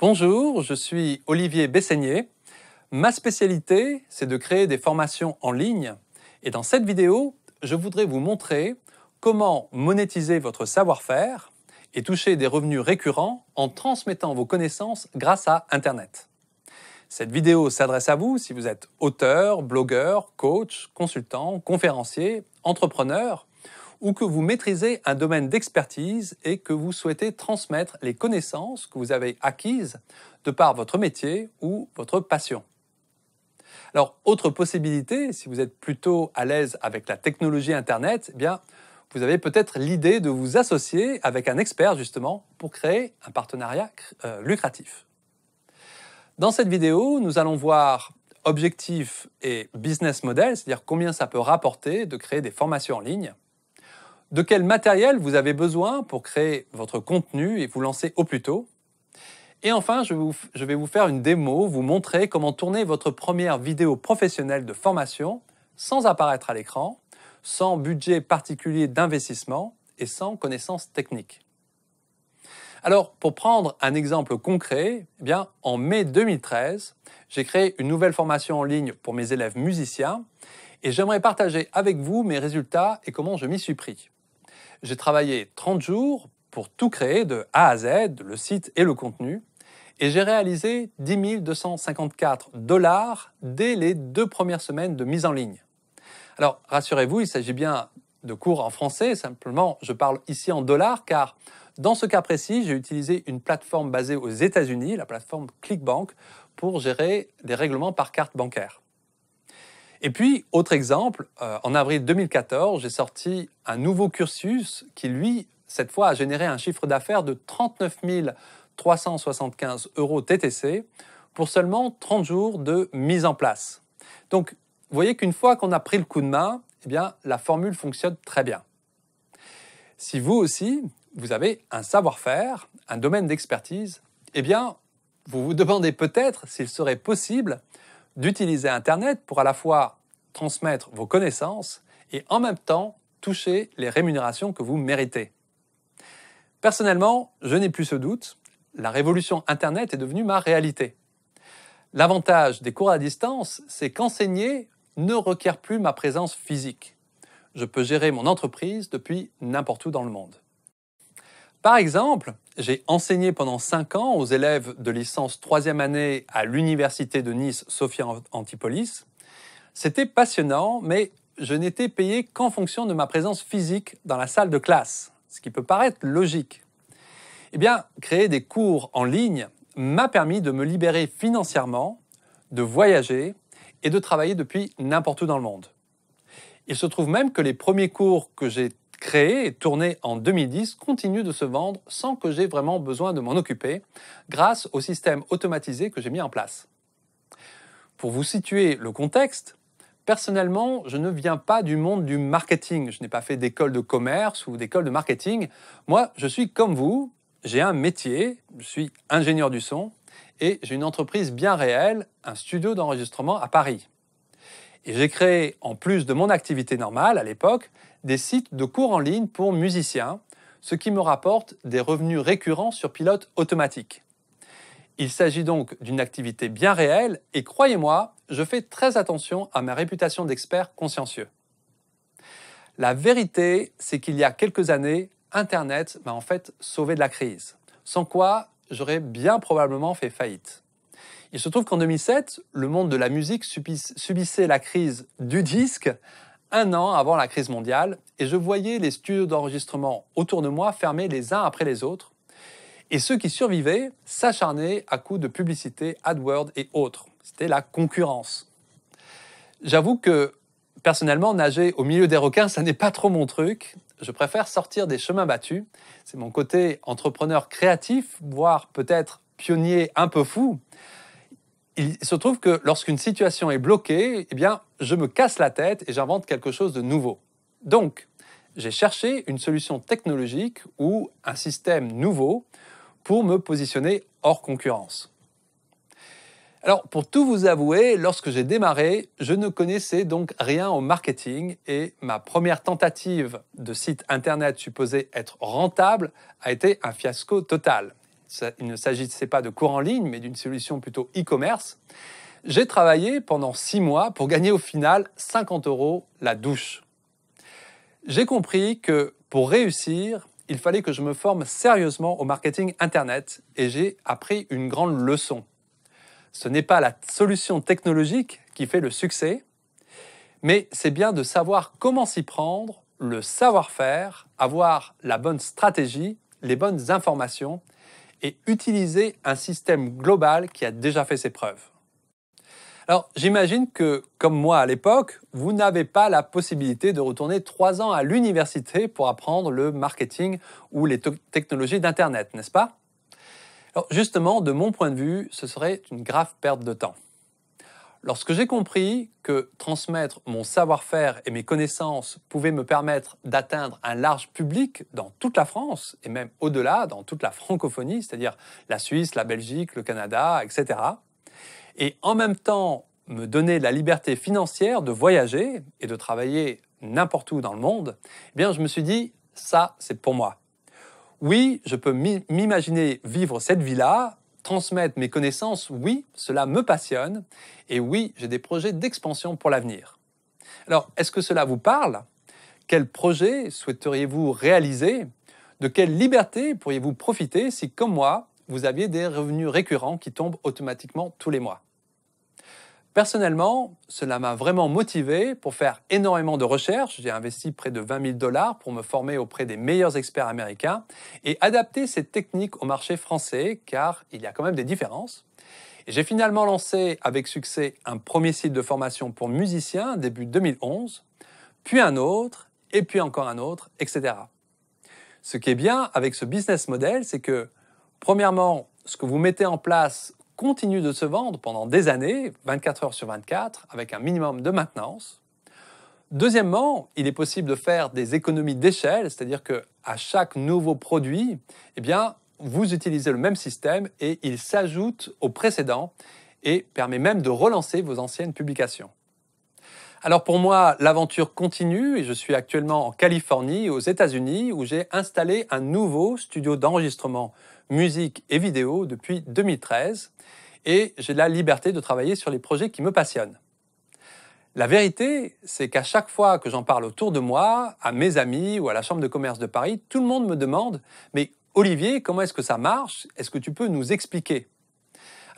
Bonjour, je suis Olivier Besseigné. Ma spécialité, c'est de créer des formations en ligne. Et dans cette vidéo, je voudrais vous montrer comment monétiser votre savoir-faire et toucher des revenus récurrents en transmettant vos connaissances grâce à Internet. Cette vidéo s'adresse à vous si vous êtes auteur, blogueur, coach, consultant, conférencier, entrepreneur ou que vous maîtrisez un domaine d'expertise et que vous souhaitez transmettre les connaissances que vous avez acquises de par votre métier ou votre passion. Alors, autre possibilité, si vous êtes plutôt à l'aise avec la technologie Internet, eh bien, vous avez peut-être l'idée de vous associer avec un expert justement pour créer un partenariat lucratif. Dans cette vidéo, nous allons voir objectifs et business model, c'est-à-dire combien ça peut rapporter de créer des formations en ligne. De quel matériel vous avez besoin pour créer votre contenu et vous lancer au plus tôt. Et enfin, je vais vous faire une démo, vous montrer comment tourner votre première vidéo professionnelle de formation sans apparaître à l'écran, sans budget particulier d'investissement et sans connaissances techniques. Alors, pour prendre un exemple concret, eh bien, en mai 2013, j'ai créé une nouvelle formation en ligne pour mes élèves musiciens et j'aimerais partager avec vous mes résultats et comment je m'y suis pris. J'ai travaillé 30 jours pour tout créer de A à Z, le site et le contenu, et j'ai réalisé 10 254 $ dès les 2 premières semaines de mise en ligne. Alors, rassurez-vous, il s'agit bien de cours en français, simplement je parle ici en dollars, car dans ce cas précis, j'ai utilisé une plateforme basée aux États-Unis, la plateforme ClickBank, pour gérer des règlements par carte bancaire. Et puis, autre exemple, en avril 2014, j'ai sorti un nouveau cursus qui, lui, cette fois, a généré un chiffre d'affaires de 39 375 € TTC pour seulement 30 jours de mise en place. Donc, vous voyez qu'une fois qu'on a pris le coup de main, eh bien, la formule fonctionne très bien. Si vous aussi, vous avez un savoir-faire, un domaine d'expertise, eh bien, vous vous demandez peut-être s'il serait possible d'utiliser Internet pour à la fois transmettre vos connaissances et en même temps toucher les rémunérations que vous méritez. Personnellement, je n'ai plus ce doute, la révolution Internet est devenue ma réalité. L'avantage des cours à distance, c'est qu'enseigner ne requiert plus ma présence physique. Je peux gérer mon entreprise depuis n'importe où dans le monde. Par exemple, j'ai enseigné pendant 5 ans aux élèves de licence 3e année à l'université de Nice Sophia Antipolis. C'était passionnant, mais je n'étais payé qu'en fonction de ma présence physique dans la salle de classe, ce qui peut paraître logique. Eh bien, créer des cours en ligne m'a permis de me libérer financièrement, de voyager et de travailler depuis n'importe où dans le monde. Il se trouve même que les premiers cours que j'ai créés et tournés en 2010 continuent de se vendre sans que j'aie vraiment besoin de m'en occuper, grâce au système automatisé que j'ai mis en place. Pour vous situer le contexte, personnellement, je ne viens pas du monde du marketing. Je n'ai pas fait d'école de commerce ou d'école de marketing. Moi, je suis comme vous, j'ai un métier, je suis ingénieur du son et j'ai une entreprise bien réelle, un studio d'enregistrement à Paris. Et j'ai créé, en plus de mon activité normale à l'époque, des sites de cours en ligne pour musiciens, ce qui me rapporte des revenus récurrents sur pilote automatique. Il s'agit donc d'une activité bien réelle et croyez-moi, je fais très attention à ma réputation d'expert consciencieux. La vérité, c'est qu'il y a quelques années, Internet m'a en fait sauvé de la crise, sans quoi j'aurais bien probablement fait faillite. Il se trouve qu'en 2007, le monde de la musique subissait la crise du disque 1 an avant la crise mondiale et je voyais les studios d'enregistrement autour de moi fermer les uns après les autres et ceux qui survivaient s'acharnaient à coups de publicité, AdWords et autres. C'était la concurrence. J'avoue que personnellement, nager au milieu des requins, ça n'est pas trop mon truc. Je préfère sortir des chemins battus. C'est mon côté entrepreneur créatif, voire peut-être pionnier un peu fou. Il se trouve que lorsqu'une situation est bloquée, eh bien, je me casse la tête et j'invente quelque chose de nouveau. Donc, j'ai cherché une solution technologique ou un système nouveau pour me positionner hors concurrence. Alors, pour tout vous avouer, lorsque j'ai démarré, je ne connaissais donc rien au marketing et ma première tentative de site internet supposé être rentable a été un fiasco total. il ne s'agissait pas de cours en ligne, mais d'une solution plutôt e-commerce, j'ai travaillé pendant 6 mois pour gagner au final 50 € la douche. J'ai compris que pour réussir, il fallait que je me forme sérieusement au marketing Internet et j'ai appris une grande leçon. Ce n'est pas la solution technologique qui fait le succès, mais c'est bien de savoir comment s'y prendre, le savoir-faire, avoir la bonne stratégie, les bonnes informations et utiliser un système global qui a déjà fait ses preuves. Alors, j'imagine que, comme moi à l'époque, vous n'avez pas la possibilité de retourner 3 ans à l'université pour apprendre le marketing ou les technologies d'Internet, n'est-ce pas? Alors, justement, de mon point de vue, ce serait une grave perte de temps. Lorsque j'ai compris que transmettre mon savoir-faire et mes connaissances pouvait me permettre d'atteindre un large public dans toute la France et même au-delà, dans toute la francophonie, c'est-à-dire la Suisse, la Belgique, le Canada, etc., et en même temps me donner la liberté financière de voyager et de travailler n'importe où dans le monde, eh bien je me suis dit, ça c'est pour moi. Oui, je peux m'imaginer vivre cette vie-là, transmettre mes connaissances, oui, cela me passionne, et oui, j'ai des projets d'expansion pour l'avenir. Alors, est-ce que cela vous parle? Quels projets souhaiteriez-vous réaliser? De quelle liberté pourriez-vous profiter si, comme moi, vous aviez des revenus récurrents qui tombent automatiquement tous les mois? Personnellement, cela m'a vraiment motivé pour faire énormément de recherches. J'ai investi près de 20 000 $ pour me former auprès des meilleurs experts américains et adapter ces techniques au marché français, car il y a quand même des différences. Et j'ai finalement lancé avec succès un premier site de formation pour musiciens début 2011, puis un autre, et puis encore un autre, etc. Ce qui est bien avec ce business model, c'est que, premièrement, ce que vous mettez en place continue de se vendre pendant des années, 24 heures sur 24, avec un minimum de maintenance. Deuxièmement, il est possible de faire des économies d'échelle, c'est-à-dire qu'à chaque nouveau produit, eh bien, vous utilisez le même système et il s'ajoute au précédent et permet même de relancer vos anciennes publications. Alors pour moi, l'aventure continue et je suis actuellement en Californie, aux États-Unis, où j'ai installé un nouveau studio d'enregistrement musique et vidéo depuis 2013 et j'ai la liberté de travailler sur les projets qui me passionnent. La vérité, c'est qu'à chaque fois que j'en parle autour de moi, à mes amis ou à la Chambre de commerce de Paris, tout le monde me demande « Mais Olivier, comment est-ce que ça marche? Est-ce que tu peux nous expliquer ?»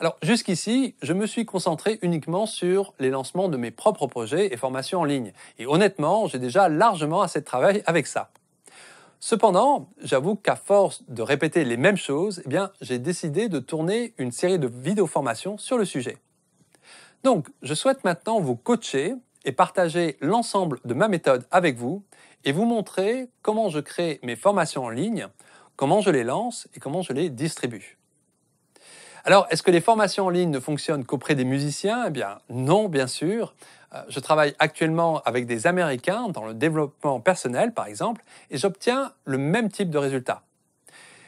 Alors jusqu'ici, je me suis concentré uniquement sur les lancements de mes propres projets et formations en ligne. Et honnêtement, j'ai déjà largement assez de travail avec ça. Cependant, j'avoue qu'à force de répéter les mêmes choses, eh bien, j'ai décidé de tourner une série de vidéo-formations sur le sujet. Donc, je souhaite maintenant vous coacher et partager l'ensemble de ma méthode avec vous et vous montrer comment je crée mes formations en ligne, comment je les lance et comment je les distribue. Alors, est-ce que les formations en ligne ne fonctionnent qu'auprès des musiciens? Eh bien, non, bien sûr. Je travaille actuellement avec des Américains dans le développement personnel, par exemple, et j'obtiens le même type de résultat.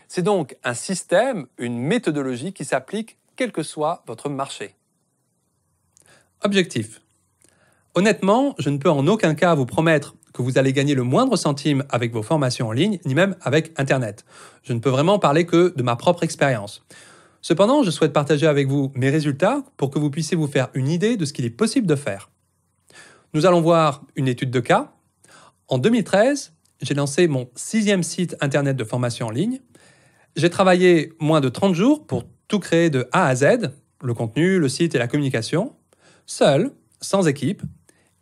C'est donc un système, une méthodologie qui s'applique quel que soit votre marché. Objectif. Honnêtement, je ne peux en aucun cas vous promettre que vous allez gagner le moindre centime avec vos formations en ligne, ni même avec Internet. Je ne peux vraiment parler que de ma propre expérience. Cependant, je souhaite partager avec vous mes résultats pour que vous puissiez vous faire une idée de ce qu'il est possible de faire. Nous allons voir une étude de cas. En 2013, j'ai lancé mon 6e site Internet de formation en ligne. J'ai travaillé moins de 30 jours pour tout créer de A à Z, le contenu, le site et la communication, seul, sans équipe.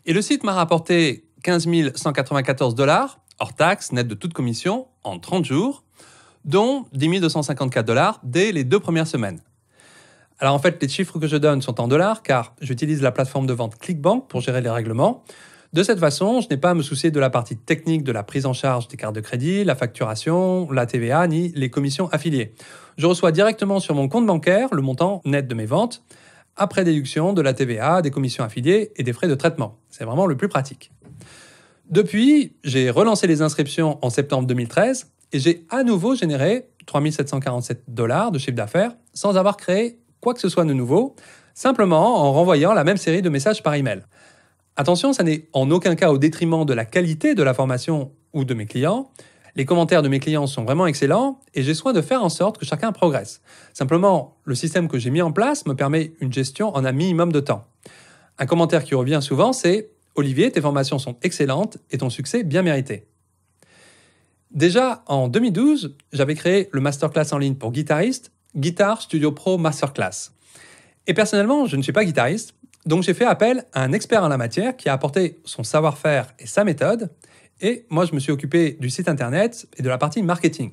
Et le site m'a rapporté 15 194 $, hors taxes, net de toute commission, en 30 jours, dont 10 254 $ dès les 2 premières semaines. Alors en fait, les chiffres que je donne sont en dollars car j'utilise la plateforme de vente ClickBank pour gérer les règlements. De cette façon, je n'ai pas à me soucier de la partie technique de la prise en charge des cartes de crédit, la facturation, la TVA ni les commissions affiliées. Je reçois directement sur mon compte bancaire le montant net de mes ventes, après déduction de la TVA, des commissions affiliées et des frais de traitement. C'est vraiment le plus pratique. Depuis, j'ai relancé les inscriptions en septembre 2013 et j'ai à nouveau généré 3 747 $ de chiffre d'affaires sans avoir créé quoi que ce soit de nouveau, simplement en renvoyant la même série de messages par email. Attention, ça n'est en aucun cas au détriment de la qualité de la formation ou de mes clients. Les commentaires de mes clients sont vraiment excellents et j'ai soin de faire en sorte que chacun progresse. Simplement, le système que j'ai mis en place me permet une gestion en un minimum de temps. Un commentaire qui revient souvent, c'est « Olivier, tes formations sont excellentes et ton succès bien mérité ». Déjà, en 2012, j'avais créé le masterclass en ligne pour guitaristes, Guitar Studio Pro Masterclass. Et personnellement, je ne suis pas guitariste, donc j'ai fait appel à un expert en la matière qui a apporté son savoir-faire et sa méthode, et moi je me suis occupé du site internet et de la partie marketing.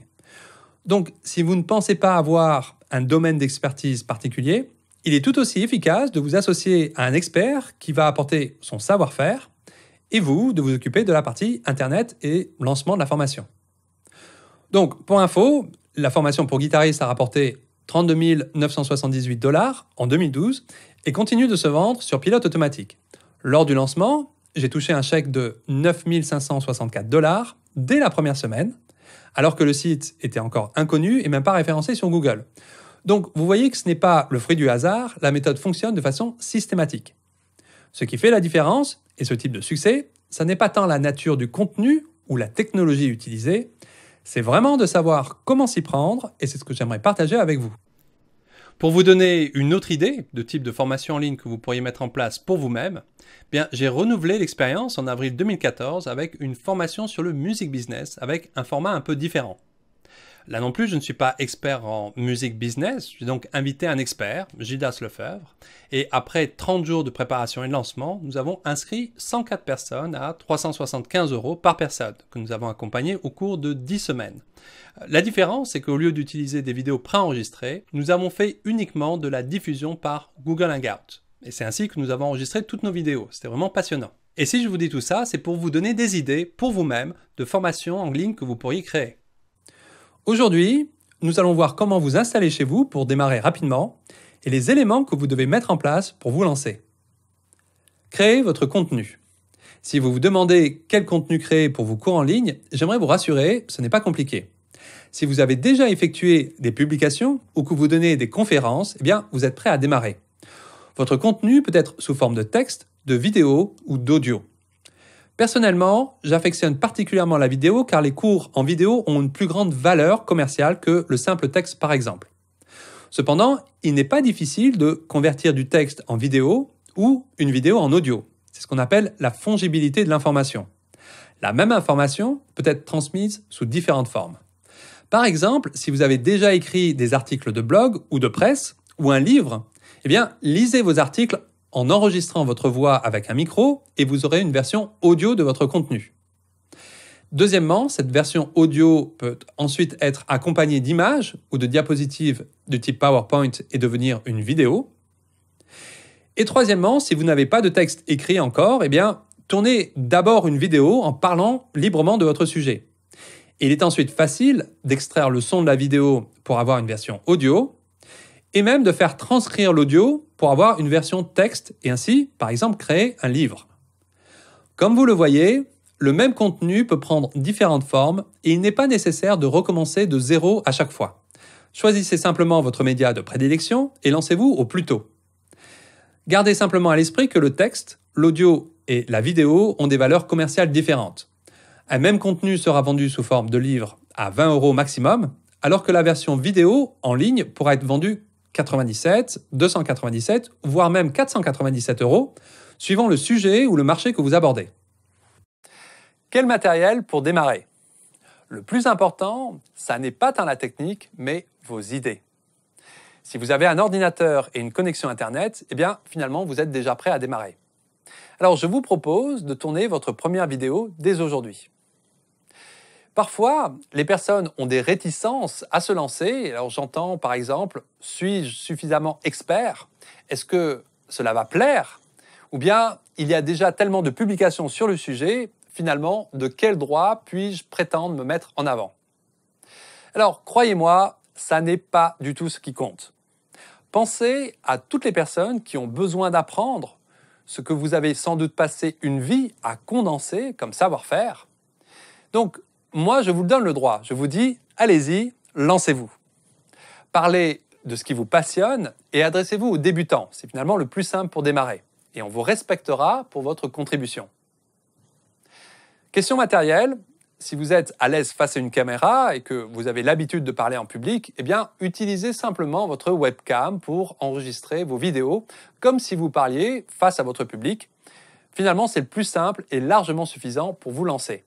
Donc, si vous ne pensez pas avoir un domaine d'expertise particulier, il est tout aussi efficace de vous associer à un expert qui va apporter son savoir-faire, et vous, de vous occuper de la partie internet et lancement de la formation. Donc, pour info, la formation pour guitariste a rapporté 32 978 $ en 2012 et continue de se vendre sur pilote automatique. Lors du lancement, j'ai touché un chèque de 9 564 $ dès la première semaine, alors que le site était encore inconnu et même pas référencé sur Google. Donc, vous voyez que ce n'est pas le fruit du hasard, la méthode fonctionne de façon systématique. Ce qui fait la différence, et ce type de succès, ça n'est pas tant la nature du contenu ou la technologie utilisée, c'est vraiment de savoir comment s'y prendre et c'est ce que j'aimerais partager avec vous. Pour vous donner une autre idée de type de formation en ligne que vous pourriez mettre en place pour vous-même, j'ai renouvelé l'expérience en avril 2014 avec une formation sur le music business avec un format un peu différent. Là non plus, je ne suis pas expert en music business, j'ai donc invité un expert, Gildas Lefebvre, et après 30 jours de préparation et de lancement, nous avons inscrit 104 personnes à 375 € par personne, que nous avons accompagné au cours de 10 semaines. La différence, c'est qu'au lieu d'utiliser des vidéos préenregistrées, nous avons fait uniquement de la diffusion par Google Hangout. Et c'est ainsi que nous avons enregistré toutes nos vidéos, c'était vraiment passionnant. Et si je vous dis tout ça, c'est pour vous donner des idées pour vous-même de formations en ligne que vous pourriez créer. Aujourd'hui, nous allons voir comment vous installer chez vous pour démarrer rapidement et les éléments que vous devez mettre en place pour vous lancer. Créez votre contenu. Si vous vous demandez quel contenu créer pour vos cours en ligne, j'aimerais vous rassurer, ce n'est pas compliqué. Si vous avez déjà effectué des publications ou que vous donnez des conférences, vous êtes prêt à démarrer. Votre contenu peut être sous forme de texte, de vidéo ou d'audio. Personnellement, j'affectionne particulièrement la vidéo car les cours en vidéo ont une plus grande valeur commerciale que le simple texte par exemple. Cependant, il n'est pas difficile de convertir du texte en vidéo ou une vidéo en audio. C'est ce qu'on appelle la fongibilité de l'information. La même information peut être transmise sous différentes formes. Par exemple, si vous avez déjà écrit des articles de blog ou de presse ou un livre, lisez vos articles en enregistrant votre voix avec un micro et vous aurez une version audio de votre contenu. Deuxièmement, cette version audio peut ensuite être accompagnée d'images ou de diapositives de type PowerPoint et devenir une vidéo. Et troisièmement, si vous n'avez pas de texte écrit encore, tournez d'abord une vidéo en parlant librement de votre sujet. Il est ensuite facile d'extraire le son de la vidéo pour avoir une version audio et même de faire transcrire l'audio pour avoir une version texte et ainsi, par exemple, créer un livre. Comme vous le voyez, le même contenu peut prendre différentes formes et il n'est pas nécessaire de recommencer de zéro à chaque fois. Choisissez simplement votre média de prédilection et lancez-vous au plus tôt. Gardez simplement à l'esprit que le texte, l'audio et la vidéo ont des valeurs commerciales différentes. Un même contenu sera vendu sous forme de livre à 20 € maximum, alors que la version vidéo en ligne pourra être vendue 97, 297, voire même 497 €, suivant le sujet ou le marché que vous abordez. Quel matériel pour démarrer? Le plus important, ça n'est pas tant la technique, mais vos idées. Si vous avez un ordinateur et une connexion Internet, finalement, vous êtes déjà prêt à démarrer. Alors, je vous propose de tourner votre première vidéo dès aujourd'hui. Parfois, les personnes ont des réticences à se lancer. Alors j'entends par exemple, suis-je suffisamment expert? Est-ce que cela va plaire? Ou bien, il y a déjà tellement de publications sur le sujet, finalement, de quel droit puis-je prétendre me mettre en avant? Alors, croyez-moi, ça n'est pas du tout ce qui compte. Pensez à toutes les personnes qui ont besoin d'apprendre ce que vous avez sans doute passé une vie à condenser comme savoir-faire. Donc, moi, je vous donne le droit. Je vous dis, allez-y, lancez-vous. Parlez de ce qui vous passionne et adressez-vous aux débutants. C'est finalement le plus simple pour démarrer. Et on vous respectera pour votre contribution. Question matérielle, si vous êtes à l'aise face à une caméra et que vous avez l'habitude de parler en public, eh bien, utilisez simplement votre webcam pour enregistrer vos vidéos comme si vous parliez face à votre public. Finalement, c'est le plus simple et largement suffisant pour vous lancer.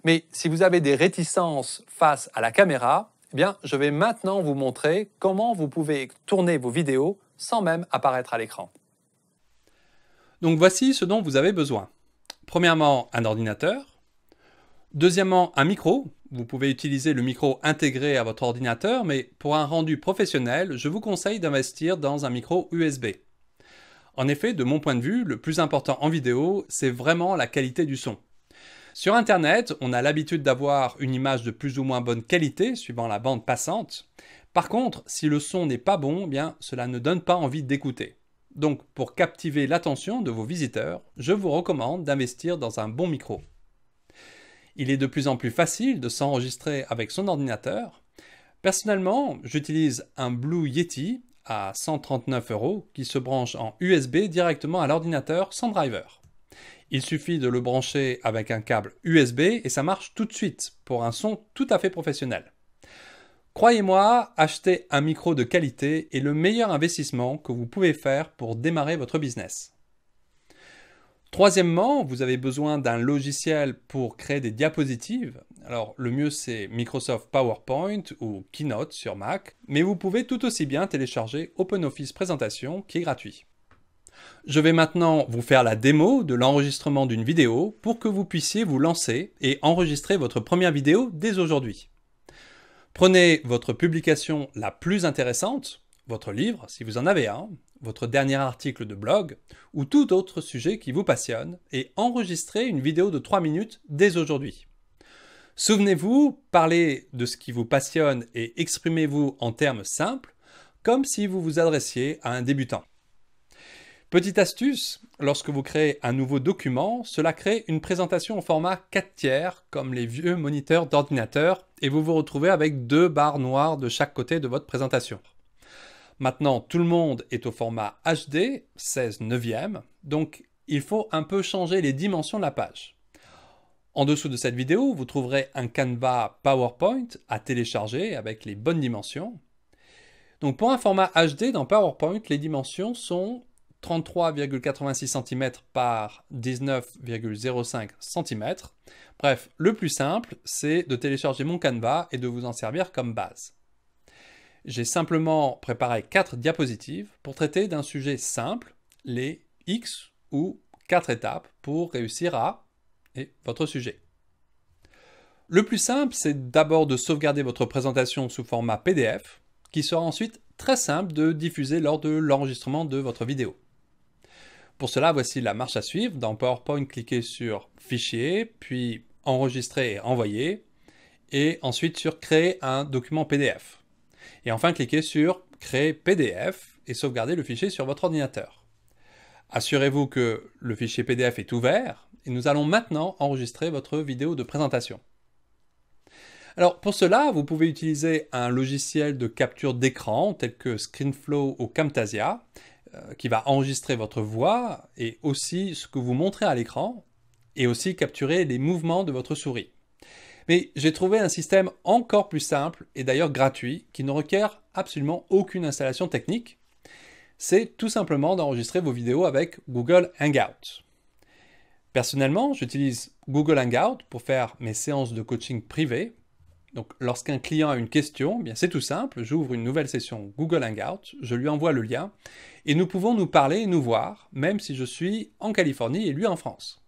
Mais si vous avez des réticences face à la caméra, eh bien, je vais maintenant vous montrer comment vous pouvez tourner vos vidéos sans même apparaître à l'écran. Donc voici ce dont vous avez besoin. Premièrement, un ordinateur. Deuxièmement, un micro. Vous pouvez utiliser le micro intégré à votre ordinateur, mais pour un rendu professionnel, je vous conseille d'investir dans un micro USB. En effet, de mon point de vue, le plus important en vidéo, c'est vraiment la qualité du son. Sur Internet, on a l'habitude d'avoir une image de plus ou moins bonne qualité, suivant la bande passante. Par contre, si le son n'est pas bon, eh bien, cela ne donne pas envie d'écouter. Donc, pour captiver l'attention de vos visiteurs, je vous recommande d'investir dans un bon micro. Il est de plus en plus facile de s'enregistrer avec son ordinateur. Personnellement, j'utilise un Blue Yeti à 139 € qui se branche en USB directement à l'ordinateur sans driver. Il suffit de le brancher avec un câble USB et ça marche tout de suite pour un son tout à fait professionnel. Croyez-moi, acheter un micro de qualité est le meilleur investissement que vous pouvez faire pour démarrer votre business. Troisièmement, vous avez besoin d'un logiciel pour créer des diapositives. Alors le mieux c'est Microsoft PowerPoint ou Keynote sur Mac, mais vous pouvez tout aussi bien télécharger OpenOffice Présentation qui est gratuit. Je vais maintenant vous faire la démo de l'enregistrement d'une vidéo pour que vous puissiez vous lancer et enregistrer votre première vidéo dès aujourd'hui. Prenez votre publication la plus intéressante, votre livre si vous en avez un, votre dernier article de blog ou tout autre sujet qui vous passionne et enregistrez une vidéo de 3 minutes dès aujourd'hui. Souvenez-vous, parlez de ce qui vous passionne et exprimez-vous en termes simples comme si vous vous adressiez à un débutant. Petite astuce, lorsque vous créez un nouveau document, cela crée une présentation au format 4/3 comme les vieux moniteurs d'ordinateur et vous vous retrouvez avec 2 barres noires de chaque côté de votre présentation. Maintenant, tout le monde est au format HD, 16/9, donc il faut un peu changer les dimensions de la page. En dessous de cette vidéo, vous trouverez un canevas PowerPoint à télécharger avec les bonnes dimensions. Donc pour un format HD dans PowerPoint, les dimensions sont 33,86 cm par 19,05 cm. Bref, le plus simple, c'est de télécharger mon Canva et de vous en servir comme base. J'ai simplement préparé 4 diapositives pour traiter d'un sujet simple, les X ou 4 étapes pour réussir à et votre sujet. Le plus simple, c'est d'abord de sauvegarder votre présentation sous format PDF, qui sera ensuite très simple de diffuser lors de l'enregistrement de votre vidéo. Pour cela, voici la marche à suivre. Dans PowerPoint, cliquez sur Fichier, puis Enregistrer et Envoyer, et ensuite sur Créer un document PDF. Et enfin, cliquez sur Créer PDF et sauvegardez le fichier sur votre ordinateur. Assurez-vous que le fichier PDF est ouvert, et nous allons maintenant enregistrer votre vidéo de présentation. Alors pour cela, vous pouvez utiliser un logiciel de capture d'écran tel que ScreenFlow ou Camtasia, qui va enregistrer votre voix et aussi ce que vous montrez à l'écran et aussi capturer les mouvements de votre souris. Mais j'ai trouvé un système encore plus simple et d'ailleurs gratuit qui ne requiert absolument aucune installation technique. C'est tout simplement d'enregistrer vos vidéos avec Google Hangout. Personnellement, j'utilise Google Hangout pour faire mes séances de coaching privées. Donc, lorsqu'un client a une question, bien c'est tout simple, j'ouvre une nouvelle session Google Hangout, je lui envoie le lien et nous pouvons nous parler et nous voir, même si je suis en Californie et lui en France.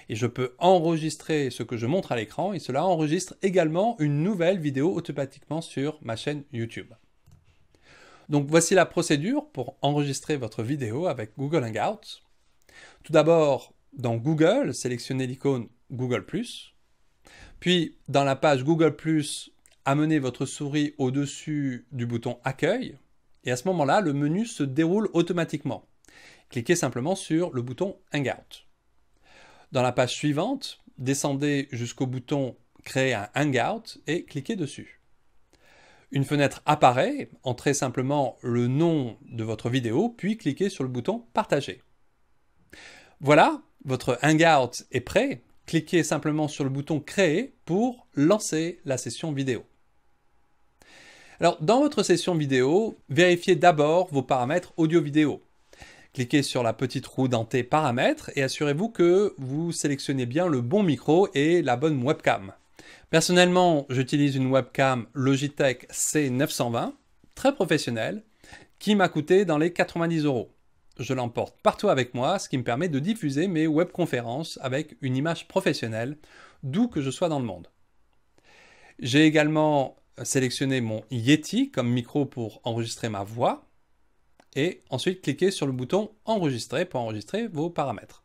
Et je peux enregistrer ce que je montre à l'écran et cela enregistre également une nouvelle vidéo automatiquement sur ma chaîne YouTube. Donc voici la procédure pour enregistrer votre vidéo avec Google Hangout. Tout d'abord, dans Google, sélectionnez l'icône Google+. Puis, dans la page Google+, amenez votre souris au-dessus du bouton Accueil. Et à ce moment-là, le menu se déroule automatiquement. Cliquez simplement sur le bouton Hangout. Dans la page suivante, descendez jusqu'au bouton Créer un Hangout et cliquez dessus. Une fenêtre apparaît, entrez simplement le nom de votre vidéo, puis cliquez sur le bouton Partager. Voilà, votre Hangout est prêt. cliquez simplement sur le bouton Créer pour lancer la session vidéo. Alors, dans votre session vidéo, vérifiez d'abord vos paramètres audio-vidéo. Cliquez sur la petite roue dentée Paramètres et assurez-vous que vous sélectionnez bien le bon micro et la bonne webcam. Personnellement, j'utilise une webcam Logitech C920, très professionnelle, qui m'a coûté dans les 90 €. Je l'emporte partout avec moi, ce qui me permet de diffuser mes webconférences avec une image professionnelle, d'où que je sois dans le monde. J'ai également sélectionné mon Yeti comme micro pour enregistrer ma voix et ensuite cliquez sur le bouton Enregistrer pour enregistrer vos paramètres.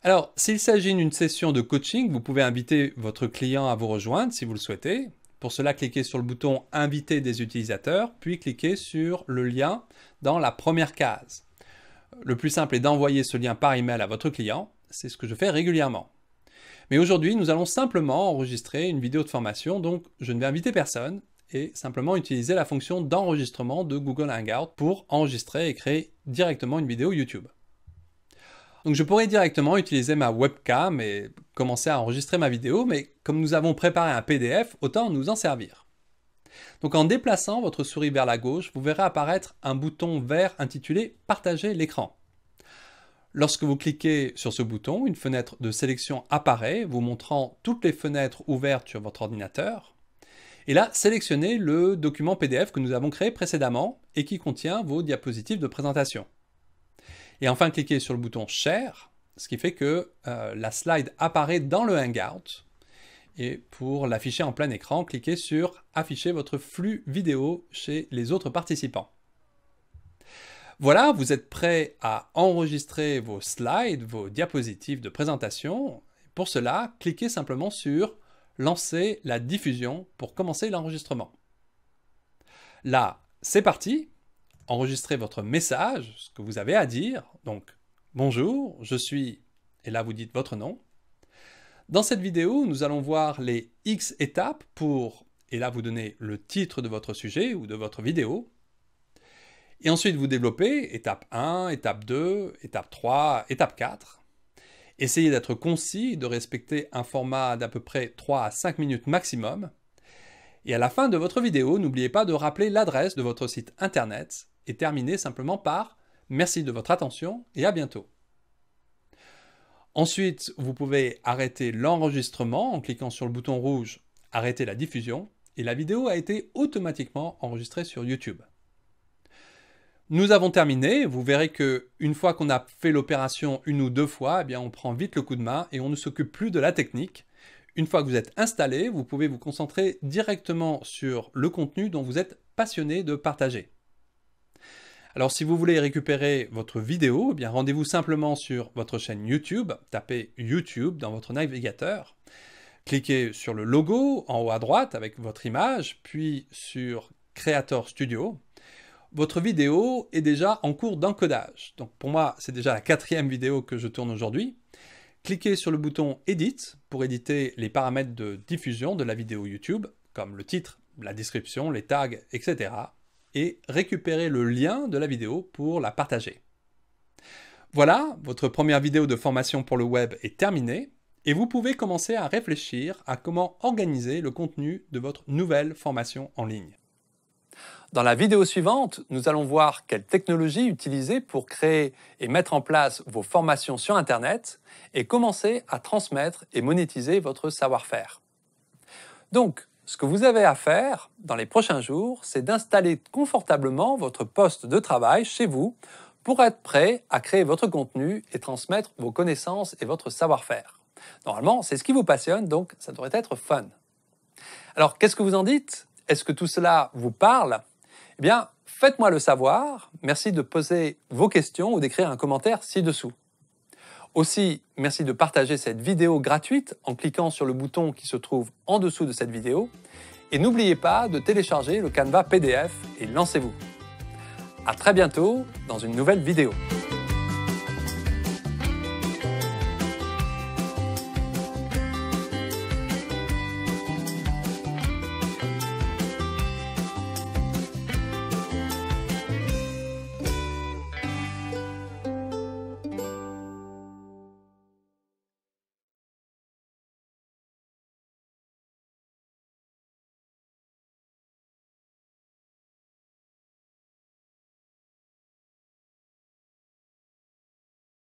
Alors, s'il s'agit d'une session de coaching, vous pouvez inviter votre client à vous rejoindre si vous le souhaitez. Pour cela, cliquez sur le bouton Inviter des utilisateurs, puis cliquez sur le lien dans la première case. Le plus simple est d'envoyer ce lien par email à votre client. C'est ce que je fais régulièrement. Mais aujourd'hui, nous allons simplement enregistrer une vidéo de formation, donc je ne vais inviter personne et simplement utiliser la fonction d'enregistrement de Google Hangout pour enregistrer et créer directement une vidéo YouTube. Donc je pourrais directement utiliser ma webcam et commencer à enregistrer ma vidéo, mais comme nous avons préparé un PDF, autant nous en servir. Donc en déplaçant votre souris vers la gauche, vous verrez apparaître un bouton vert intitulé « Partager l'écran ». Lorsque vous cliquez sur ce bouton, une fenêtre de sélection apparaît, vous montrant toutes les fenêtres ouvertes sur votre ordinateur. Et là, sélectionnez le document PDF que nous avons créé précédemment et qui contient vos diapositives de présentation. Et enfin, cliquez sur le bouton Share, ce qui fait que la slide apparaît dans le Hangout. Et pour l'afficher en plein écran, cliquez sur Afficher votre flux vidéo chez les autres participants. Voilà, vous êtes prêt à enregistrer vos slides, vos diapositives de présentation. Pour cela, cliquez simplement sur Lancer la diffusion pour commencer l'enregistrement. Là, c'est parti. Enregistrez votre message, ce que vous avez à dire. Donc, bonjour, je suis... Et là, vous dites votre nom. Dans cette vidéo, nous allons voir les X étapes pour... Et là, vous donnez le titre de votre sujet ou de votre vidéo. Et ensuite, vous développez étape 1, étape 2, étape 3, étape 4. Essayez d'être concis, de respecter un format d'à peu près 3 à 5 minutes maximum. Et à la fin de votre vidéo, n'oubliez pas de rappeler l'adresse de votre site internet et terminez simplement par « Merci de votre attention et à bientôt ». Ensuite, vous pouvez arrêter l'enregistrement en cliquant sur le bouton rouge « Arrêter la diffusion » et la vidéo a été automatiquement enregistrée sur YouTube. Nous avons terminé, vous verrez qu'une fois qu'on a fait l'opération une ou deux fois, eh bien on prend vite le coup de main et on ne s'occupe plus de la technique. Une fois que vous êtes installé, vous pouvez vous concentrer directement sur le contenu dont vous êtes passionné de partager. Alors si vous voulez récupérer votre vidéo, eh bien rendez-vous simplement sur votre chaîne YouTube, tapez YouTube dans votre navigateur, cliquez sur le logo en haut à droite avec votre image, puis sur Creator Studio. Votre vidéo est déjà en cours d'encodage. Donc pour moi, c'est déjà la 4e vidéo que je tourne aujourd'hui. Cliquez sur le bouton Edit pour éditer les paramètres de diffusion de la vidéo YouTube, comme le titre, la description, les tags, etc. Et récupérez le lien de la vidéo pour la partager. Voilà, votre première vidéo de formation pour le web est terminée et vous pouvez commencer à réfléchir à comment organiser le contenu de votre nouvelle formation en ligne. Dans la vidéo suivante, nous allons voir quelles technologies utiliser pour créer et mettre en place vos formations sur Internet et commencer à transmettre et monétiser votre savoir-faire. Donc, ce que vous avez à faire dans les prochains jours, c'est d'installer confortablement votre poste de travail chez vous pour être prêt à créer votre contenu et transmettre vos connaissances et votre savoir-faire. Normalement, c'est ce qui vous passionne, donc ça devrait être fun. Alors, qu'est-ce que vous en dites ? Est-ce que tout cela vous parle ? Eh bien, faites-moi le savoir. Merci de poser vos questions ou d'écrire un commentaire ci-dessous. Aussi, merci de partager cette vidéo gratuite en cliquant sur le bouton qui se trouve en dessous de cette vidéo. Et n'oubliez pas de télécharger le Canva PDF et lancez-vous. À très bientôt dans une nouvelle vidéo.